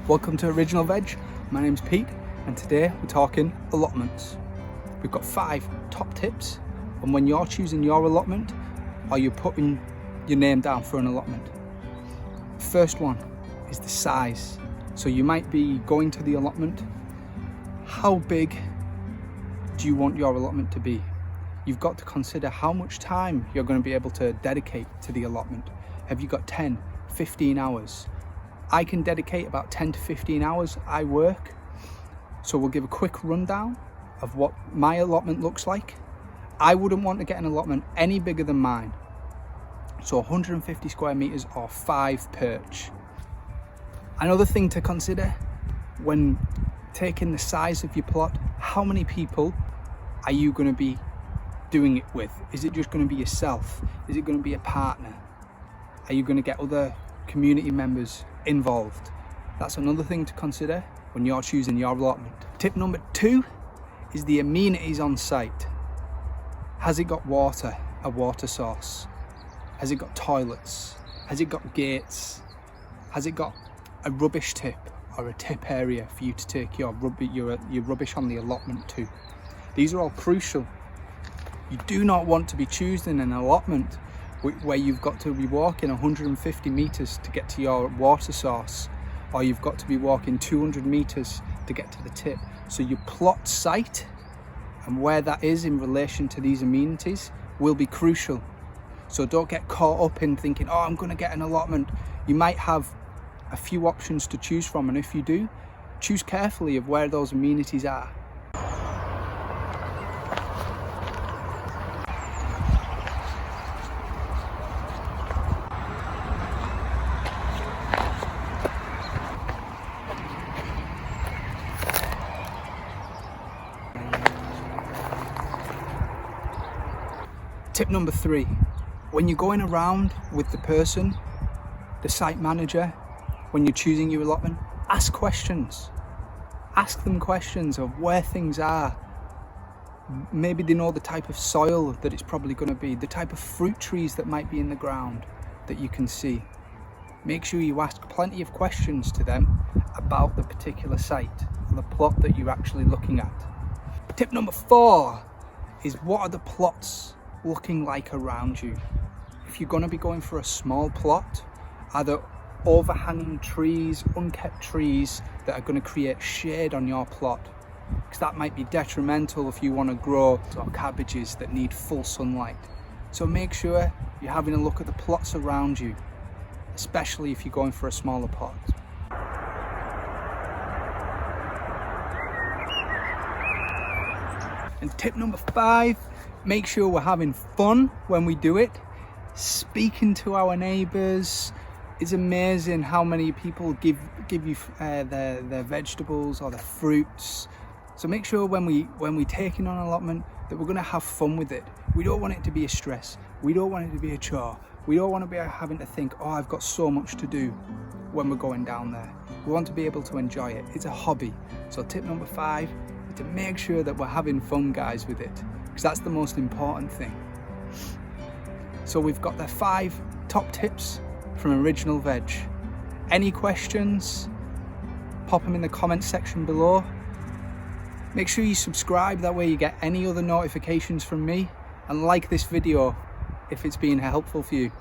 Welcome to Original Veg. My name's Pete and today we're talking allotments. We've got 5 top tips on when you're choosing your allotment or you're putting your name down for an allotment. First one is the size. So you might be going to the allotment. How big do you want your allotment to be? You've got to consider how much time you're going to be able to dedicate to the allotment. Have you got 10, 15 hours? I can dedicate about 10 to 15 hours. I work. So we'll give a quick rundown of what my allotment looks like. I wouldn't want to get an allotment any bigger than mine. So 150 square meters or 5 perch. Another thing to consider when taking the size of your plot, how many people are you going to be doing it with? Is it just going to be yourself? Is it going to be a partner? Are you going to get other community members involved? That's another thing to consider when you're choosing your allotment. Tip number 2 is the amenities on site. Has it got water, a water source? Has it got toilets? Has it got gates? Has it got a rubbish tip or a tip area for you to take your rubbish on the allotment to? These are all crucial. You do not want to be choosing an allotment where you've got to be walking 150 meters to get to your water source, or you've got to be walking 200 meters to get to the tip. So your plot site and where that is in relation to these amenities will be crucial. So don't get caught up in thinking, oh, I'm going to get an allotment. You might have a few options to choose from, and if you do, choose carefully of where those amenities are. Tip number 3, when you're going around with the person, the site manager, when you're choosing your allotment, ask questions. Ask them questions of where things are. Maybe they know the type of soil that it's probably going to be, the type of fruit trees that might be in the ground that you can see. Make sure you ask plenty of questions to them about the particular site, the plot that you're actually looking at. Tip number 4 is, what are the plots looking like around you? If you're going to be going for a small plot, are there overhanging trees, unkept trees that are going to create shade on your plot? Because that might be detrimental if you want to grow cabbages that need full sunlight. So make sure you're having a look at the plots around you, especially if you're going for a smaller plot. And tip number 5, make sure we're having fun when we do it. Speaking to our neighbours. It's amazing how many people give you their vegetables or their fruits. So make sure when we take in on an allotment that we're going to have fun with it. We don't want it to be a stress. We don't want it to be a chore. We don't want to be having to think, oh, I've got so much to do when we're going down there. We want to be able to enjoy it. It's a hobby. So tip number 5 is to make sure that we're having fun, guys, with it, because that's the most important thing. So we've got the 5 top tips from Original Veg. Any questions? Pop them in the comment section below. Make sure you subscribe, that way you get any other notifications from me, and like this video if it's been helpful for you.